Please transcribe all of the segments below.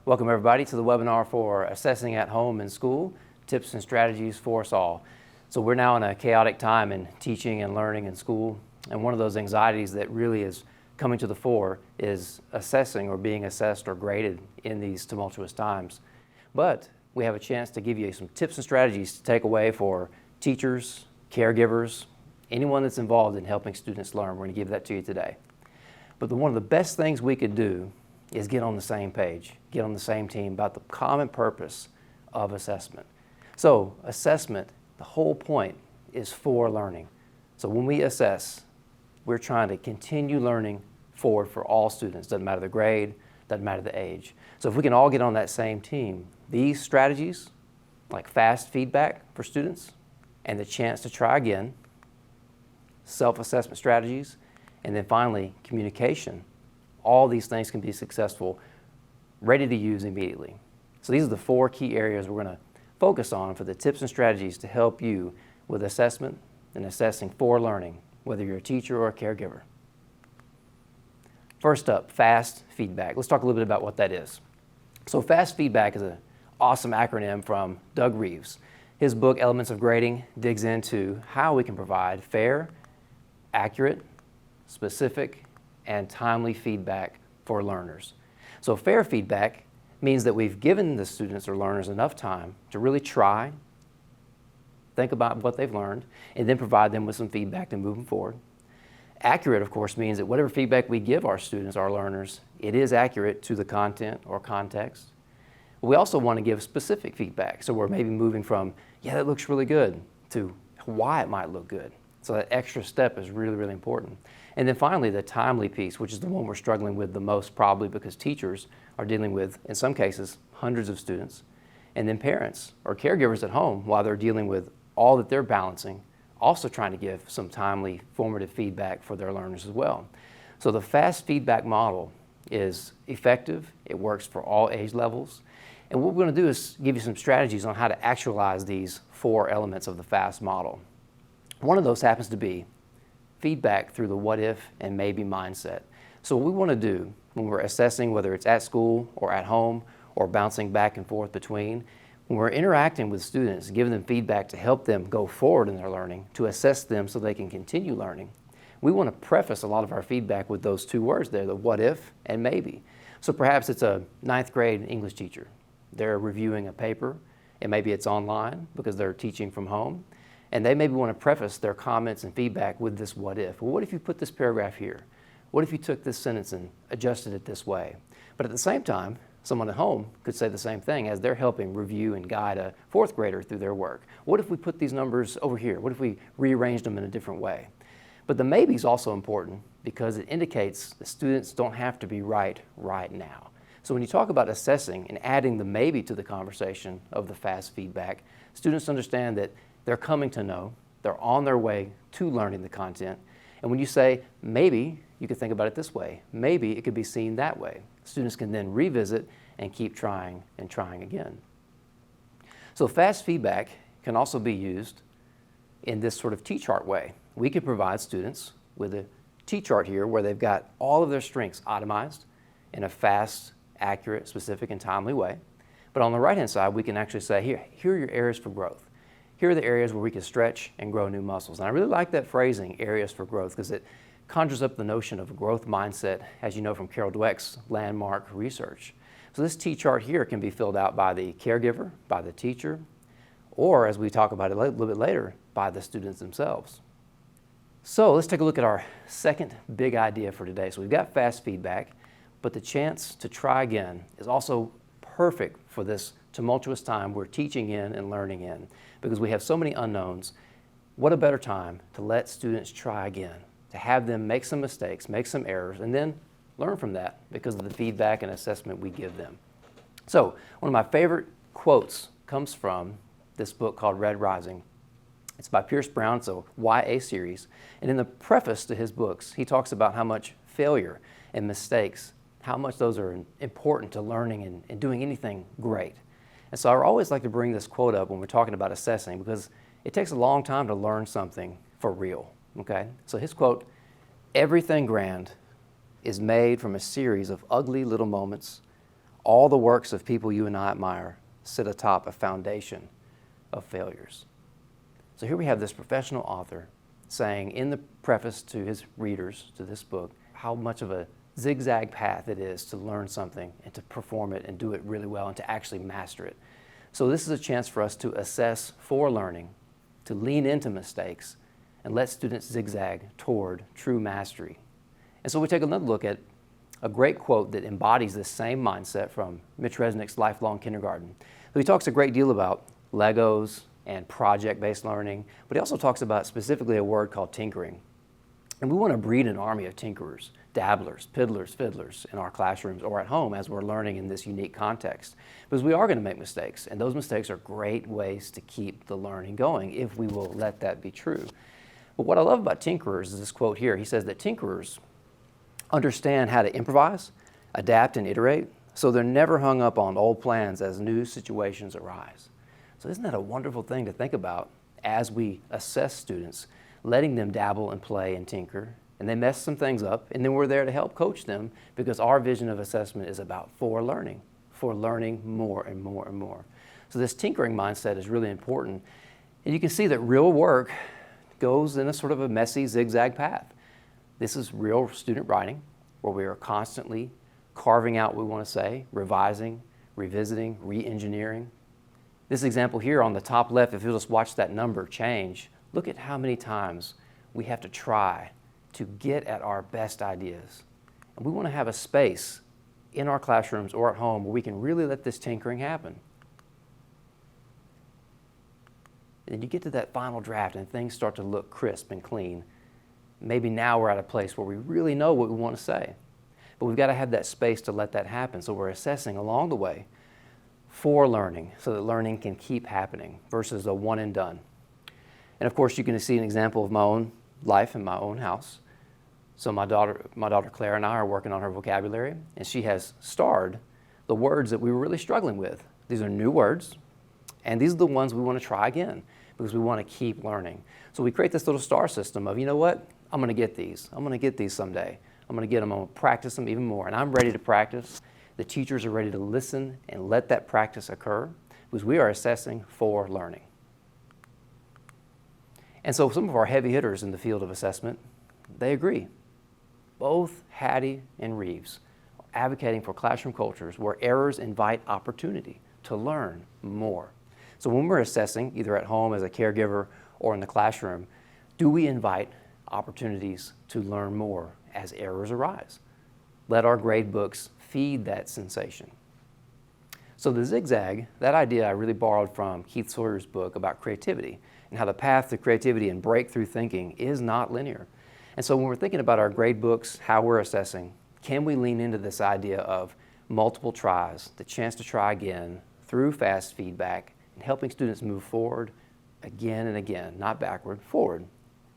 Welcome everybody to the webinar for Assessing at Home and School, Tips and Strategies for Us All. So we're now in a chaotic time in teaching and learning in school, and one of those anxieties that really is coming to the fore is assessing or being assessed or graded in these tumultuous times. But we have a chance to give you some tips and strategies to take away for teachers, caregivers, anyone that's involved in helping students learn. We're going to give that to you today. But one of the best things we could do is get on the same page, get on the same team about the common purpose of assessment. So assessment, the whole point is for learning. So when we assess, we're trying to continue learning forward for all students. Doesn't matter the grade, doesn't matter the age. So if we can all get on that same team, these strategies, like fast feedback for students and the chance to try again, self-assessment strategies, and then finally communication, all these things can be successful, ready to use immediately. So these are the 4 key areas we're going to focus on for the tips and strategies to help you with assessment and assessing for learning, whether you're a teacher or a caregiver. First up, fast feedback. Let's talk a little bit about what that is. So fast feedback is an awesome acronym from Doug Reeves. His book, Elements of Grading, digs into how we can provide fair, accurate, specific, and timely feedback for learners. So fair feedback means that we've given the students or learners enough time to really try, think about what they've learned, and then provide them with some feedback to move them forward. Accurate, of course, means that whatever feedback we give our students, our learners, it is accurate to the content or context. We also want to give specific feedback. So we're maybe moving from, yeah, that looks really good, to why it might look good. So that extra step is really, really important. And then finally, the timely piece, which is the one we're struggling with the most probably because teachers are dealing with, in some cases, hundreds of students. And then parents or caregivers at home, while they're dealing with all that they're balancing, also trying to give some timely, formative feedback for their learners as well. So the fast feedback model is effective. It works for all age levels. And what we're going to do is give you some strategies on how to actualize these 4 elements of the FAST model. One of those happens to be feedback through the what if and maybe mindset. So what we want to do when we're assessing, whether it's at school or at home or bouncing back and forth between, when we're interacting with students, giving them feedback to help them go forward in their learning, to assess them so they can continue learning, we want to preface a lot of our feedback with those 2 words there, the what if and maybe. So perhaps it's a 9th grade English teacher. They're reviewing a paper, and maybe it's online because they're teaching from home. And they maybe want to preface their comments and feedback with this what if. Well, what if you put this paragraph here? What if you took this sentence and adjusted it this way? But at the same time, someone at home could say the same thing as they're helping review and guide a 4th grader through their work. What if we put these numbers over here? What if we rearranged them in a different way? But the maybe is also important because it indicates the students don't have to be right now. So when you talk about assessing and adding the maybe to the conversation of the fast feedback, students understand that they're coming to know, they're on their way to learning the content. And when you say maybe, you could think about it this way. Maybe it could be seen that way. Students can then revisit and keep trying and trying again. So fast feedback can also be used in this sort of T-chart way. We could provide students with a T-chart here where they've got all of their strengths itemized in a fast, accurate, specific, and timely way. But on the right-hand side, we can actually say, here are your areas for growth. Here are the areas where we can stretch and grow new muscles. And I really like that phrasing, areas for growth, because it conjures up the notion of a growth mindset, as you know from Carol Dweck's landmark research. So this T-chart here can be filled out by the caregiver, by the teacher, or as we talk about it a little bit later, by the students themselves. So let's take a look at our second big idea for today. So we've got fast feedback, but the chance to try again is also perfect for this tumultuous time we're teaching in and learning in, because we have so many unknowns. What a better time to let students try again, to have them make some mistakes, make some errors, and then learn from that because of the feedback and assessment we give them. So one of my favorite quotes comes from this book called Red Rising. It's by Pierce Brown, it's a YA series. And in the preface to his books, he talks about how much failure and mistakes, how much those are important to learning and doing anything great. And so I always like to bring this quote up when we're talking about assessing because it takes a long time to learn something for real, okay? So his quote, "Everything grand is made from a series of ugly little moments, all the works of people you and I admire sit atop a foundation of failures. So here we have this professional author saying in the preface to his readers to this book how much of a zigzag path it is to learn something and to perform it and do it really well and to actually master it. So this is a chance for us to assess for learning, to lean into mistakes, and let students zigzag toward true mastery. And so we take another look at a great quote that embodies this same mindset from Mitch Resnick's Lifelong Kindergarten. So he talks a great deal about Legos and project-based learning, but he also talks about specifically a word called tinkering. And we want to breed an army of tinkerers, dabblers, piddlers, fiddlers in our classrooms or at home as we're learning in this unique context. Because we are going to make mistakes, and those mistakes are great ways to keep the learning going if we will let that be true. But what I love about tinkerers is this quote here. He says that tinkerers understand how to improvise, adapt, and iterate, so they're never hung up on old plans as new situations arise. So isn't that a wonderful thing to think about as we assess students, letting them dabble and play and tinker, and they mess some things up, and then we're there to help coach them because our vision of assessment is about for learning more and more and more. So this tinkering mindset is really important, and you can see that real work goes in a sort of a messy zigzag path. This is real student writing where we are constantly carving out what we want to say, revising, revisiting, re-engineering. This example here on the top left, if you'll just watch that number change, look at how many times we have to try to get at our best ideas. And we want to have a space in our classrooms or at home where we can really let this tinkering happen. And you get to that final draft and things start to look crisp and clean. Maybe now we're at a place where we really know what we want to say. But we've got to have that space to let that happen. So we're assessing along the way for learning so that learning can keep happening versus a one and done. And of course, you can see an example of my own life in my own house. So my daughter Claire and I are working on her vocabulary, and she has starred the words that we were really struggling with. These are new words, and these are the ones we want to try again because we want to keep learning. So we create this little star system of, you know what, I'm going to get these. I'm going to get these someday. I'm going to get them. I'm going to practice them even more. And I'm ready to practice. The teachers are ready to listen and let that practice occur because we are assessing for learning. And so some of our heavy hitters in the field of assessment, they agree. Both Hattie and Reeves are advocating for classroom cultures where errors invite opportunity to learn more. So when we're assessing, either at home as a caregiver or in the classroom, do we invite opportunities to learn more as errors arise? Let our grade books feed that sensation. So the zigzag, that idea I really borrowed from Keith Sawyer's book about creativity and how the path to creativity and breakthrough thinking is not linear. And so when we're thinking about our grade books, how we're assessing, can we lean into this idea of multiple tries, the chance to try again through fast feedback and helping students move forward again and again, not backward, forward,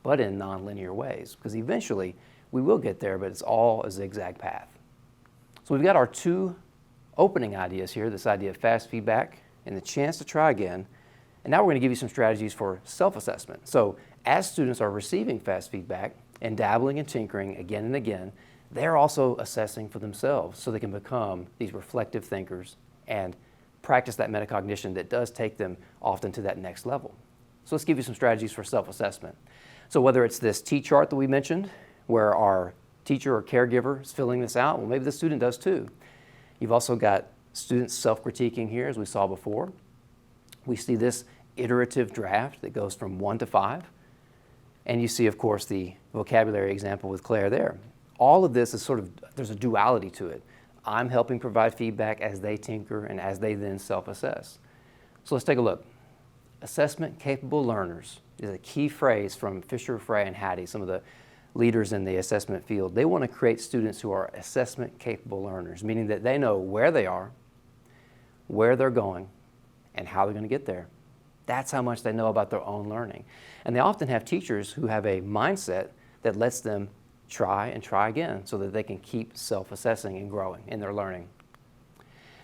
but in nonlinear ways, because eventually we will get there, but it's all a zigzag path. So we've got our two opening ideas here, this idea of fast feedback and the chance to try again. And now we're going to give you some strategies for self-assessment. So as students are receiving fast feedback and dabbling and tinkering again and again, they're also assessing for themselves so they can become these reflective thinkers and practice that metacognition that does take them often to that next level. So let's give you some strategies for self-assessment. So whether it's this T-chart that we mentioned, where our teacher or caregiver is filling this out, well, maybe the student does too. You've also got students self-critiquing here, as we saw before. We see this iterative draft that goes from 1 to 5. And you see, of course, the vocabulary example with Claire there. All of this is sort of, there's a duality to it. I'm helping provide feedback as they tinker and as they then self-assess. So let's take a look. Assessment-capable learners is a key phrase from Fisher, Frey, and Hattie, some of the leaders in the assessment field. They want to create students who are assessment-capable learners, meaning that they know where they are, where they're going, and how they're going to get there. That's how much they know about their own learning. And they often have teachers who have a mindset that lets them try and try again so that they can keep self-assessing and growing in their learning.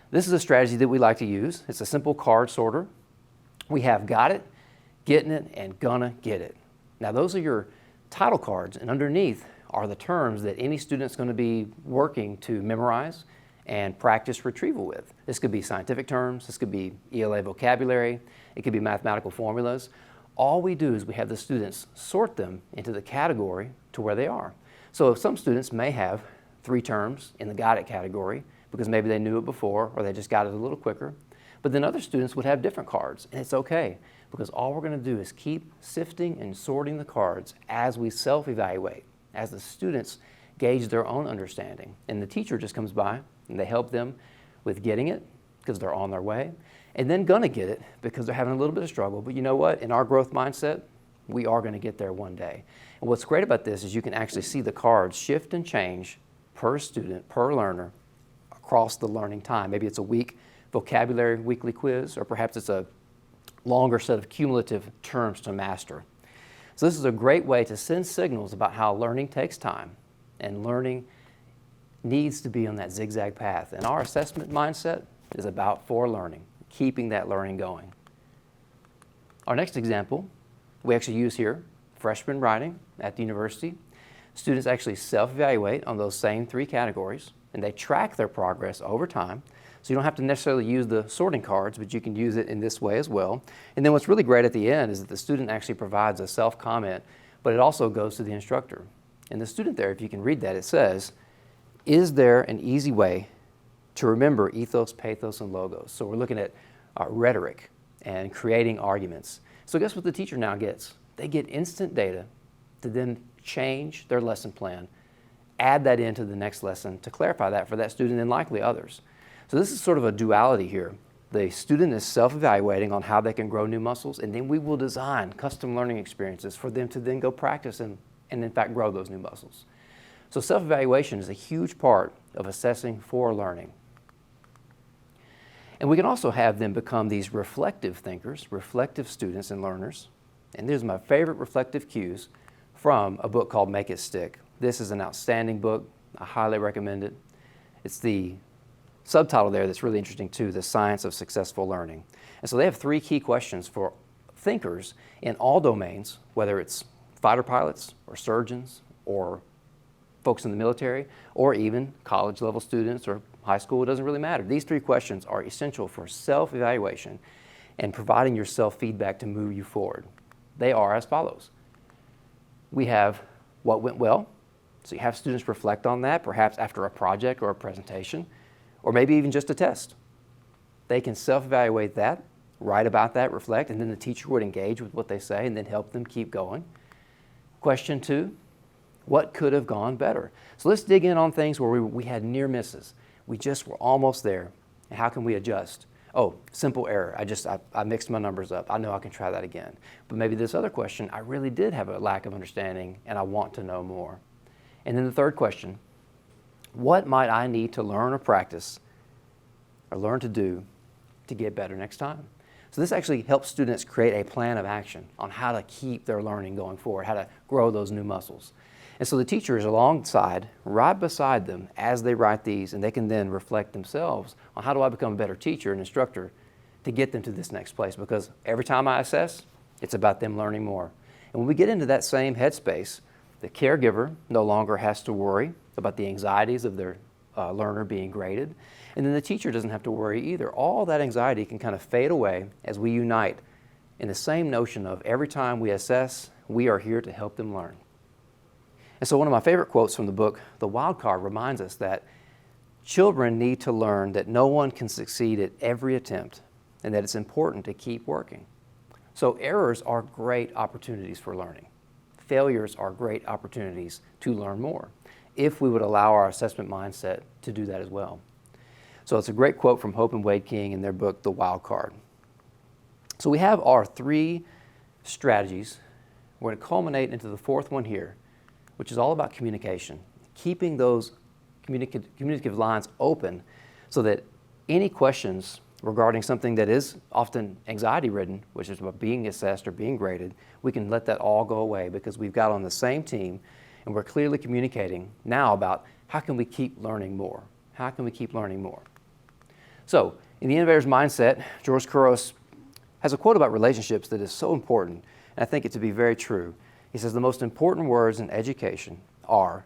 This is a strategy that we like to use. It's a simple card sorter. We have got it, getting it, and gonna get it. Now those are your title cards, and underneath are the terms that any student's going to be working to memorize and practice retrieval with. This could be scientific terms, this could be ELA vocabulary, it could be mathematical formulas. All we do is we have the students sort them into the category to where they are. So some students may have 3 terms in the got it category because maybe they knew it before or they just got it a little quicker. But then other students would have different cards, and it's okay because all we're going to do is keep sifting and sorting the cards as we self-evaluate, as the students gauge their own understanding. And the teacher just comes by and they help them with getting it because they're on their way, and then gonna get it because they're having a little bit of struggle. But you know what? In our growth mindset, we are gonna get there one day. And what's great about this is you can actually see the cards shift and change per student, per learner, across the learning time. Maybe it's a week vocabulary weekly quiz, or perhaps it's a longer set of cumulative terms to master. So this is a great way to send signals about how learning takes time, and learning needs to be on that zigzag path. And our assessment mindset is about for learning, keeping that learning going. Our next example, we actually use here, freshman writing at the university. Students actually self-evaluate on those same 3 categories, and they track their progress over time. So you don't have to necessarily use the sorting cards, but you can use it in this way as well. And then what's really great at the end is that the student actually provides a self-comment, but it also goes to the instructor. And the student there, if you can read that, it says, is there an easy way to remember ethos, pathos, and logos? So we're looking at rhetoric and creating arguments. So guess what the teacher now gets? They get instant data to then change their lesson plan, add that into the next lesson to clarify that for that student and likely others. So this is sort of a duality here. The student is self-evaluating on how they can grow new muscles, and then we will design custom learning experiences for them to then go practice and in fact grow those new muscles. So self-evaluation is a huge part of assessing for learning. And we can also have them become these reflective thinkers, reflective students and learners. And these are my favorite reflective cues from a book called Make It Stick. This is an outstanding book. I highly recommend it. It's the subtitle there that's really interesting too, The Science of Successful Learning. And so they have 3 key questions for thinkers in all domains, whether it's fighter pilots or surgeons or folks in the military or even college level students or high school, it doesn't really matter. These 3 questions are essential for self-evaluation and providing yourself feedback to move you forward. They are as follows. We have what went well. So you have students reflect on that, perhaps after a project or a presentation, or maybe even just a test. They can self-evaluate that, write about that, reflect, and then the teacher would engage with what they say and then help them keep going. Question 2, what could have gone better? So let's dig in on things where we had near misses. We just were almost there. And how can we adjust? Oh, simple error. I mixed my numbers up. I know I can try that again. But maybe this other question, I really did have a lack of understanding and I want to know more. And then the third question, what might I need to learn or practice or learn to do to get better next time? So this actually helps students create a plan of action on how to keep their learning going forward, how to grow those new muscles. And so the teacher is alongside, right beside them as they write these, and they can then reflect themselves on how do I become a better teacher and instructor to get them to this next place, because every time I assess, it's about them learning more. And when we get into that same headspace, the caregiver no longer has to worry about the anxieties of their learner being graded, and then the teacher doesn't have to worry either. All that anxiety can kind of fade away as we unite in the same notion of every time we assess, we are here to help them learn. And so one of my favorite quotes from the book, The Wild Card, reminds us that children need to learn that no one can succeed at every attempt and that it's important to keep working. So errors are great opportunities for learning. Failures are great opportunities to learn more if we would allow our assessment mindset to do that as well. So it's a great quote from Hope and Wade King in their book, The Wild Card. So we have our 3 strategies. We're going to culminate into the 4th one here, which is all about communication, keeping those communicative lines open so that any questions regarding something that is often anxiety-ridden, which is about being assessed or being graded, we can let that all go away because we've got on the same team and we're clearly communicating now about how can we keep learning more? How can we keep learning more? So, in the Innovator's Mindset, George Couros has a quote about relationships that is so important, and I think it to be very true. He says the most important words in education are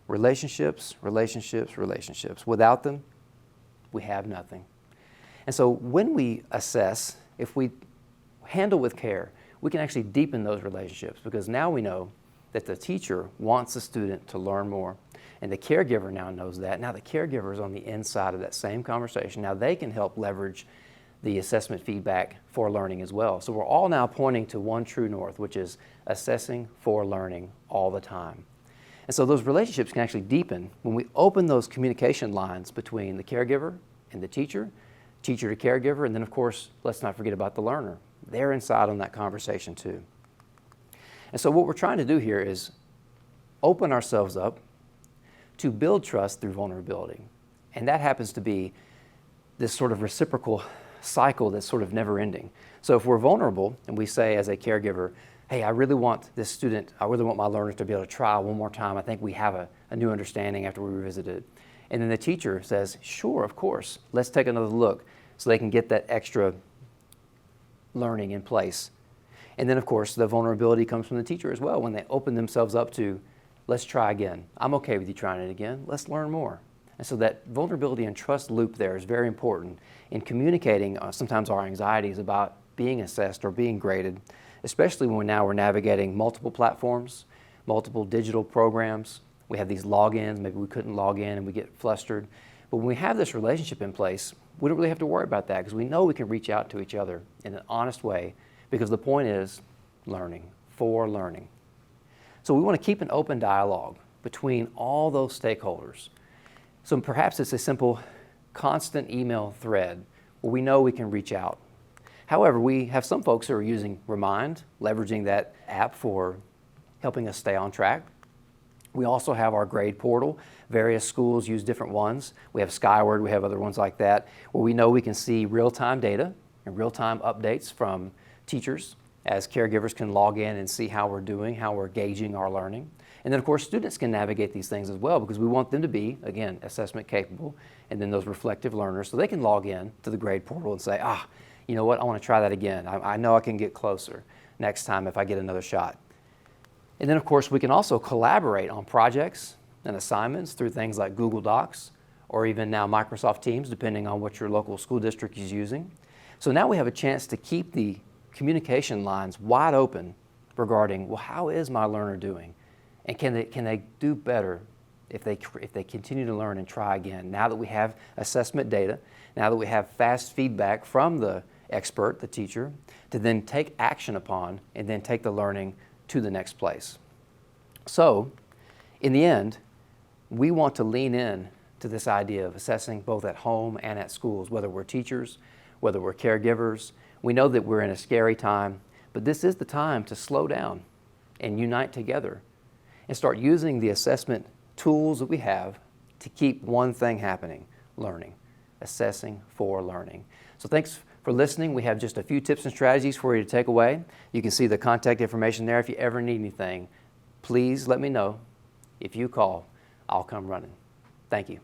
relationships, relationships, relationships. Without them, we have nothing. And so when we assess, if we handle with care, we can actually deepen those relationships, because now we know that the teacher wants the student to learn more, and the caregiver now knows that. Now the caregiver is on the inside of that same conversation. Now they can help leverage the assessment feedback for learning as well. So we're all now pointing to one true north, which is assessing for learning all the time. And so those relationships can actually deepen when we open those communication lines between the caregiver and the teacher, teacher to caregiver, and then of course, let's not forget about the learner. They're inside on that conversation too. And so what we're trying to do here is open ourselves up to build trust through vulnerability. And that happens to be this sort of reciprocal cycle that's sort of never ending. So if we're vulnerable and we say as a caregiver, hey, I really want this student, I really want my learner to be able to try one more time. I think we have a new understanding after we revisited it. And then the teacher says, sure, of course, let's take another look, so they can get that extra learning in place. And then of course the vulnerability comes from the teacher as well, when they open themselves up to, let's try again. I'm okay with you trying it again. Let's learn more. And so that vulnerability and trust loop there is very important in communicating sometimes our anxieties about being assessed or being graded, especially when now we're navigating multiple platforms, multiple digital programs. We have these logins, maybe we couldn't log in and we get flustered. But when we have this relationship in place, we don't really have to worry about that, because we know we can reach out to each other in an honest way, because the point is learning, for learning. So we want to keep an open dialogue between all those stakeholders. So perhaps it's a simple constant email thread where we know we can reach out. However, we have some folks who are using Remind, leveraging that app for helping us stay on track. We also have our grade portal. Various schools use different ones. We have Skyward, we have other ones like that, where we know we can see real-time data and real-time updates from teachers, as caregivers can log in and see how we're doing, how we're gauging our learning. And then of course students can navigate these things as well, because we want them to be, again, assessment capable, and then those reflective learners, so they can log in to the grade portal and say, you know what, I want to try that again. I know I can get closer next time if I get another shot. And then of course we can also collaborate on projects and assignments through things like Google Docs, or even now Microsoft Teams, depending on what your local school district is using. So now we have a chance to keep the communication lines wide open regarding, well, how is my learner doing? And can they do better if they continue to learn and try again? Now that we have assessment data, now that we have fast feedback from the expert, the teacher, to then take action upon and then take the learning to the next place. So, in the end, we want to lean in to this idea of assessing both at home and at schools, whether we're teachers, whether we're caregivers. We know that we're in a scary time, but this is the time to slow down and unite together and start using the assessment tools that we have to keep one thing happening: learning, assessing for learning. So thanks for listening. We have just a few tips and strategies for you to take away. You can see the contact information there. If you ever need anything, please let me know. If you call, I'll come running. Thank you.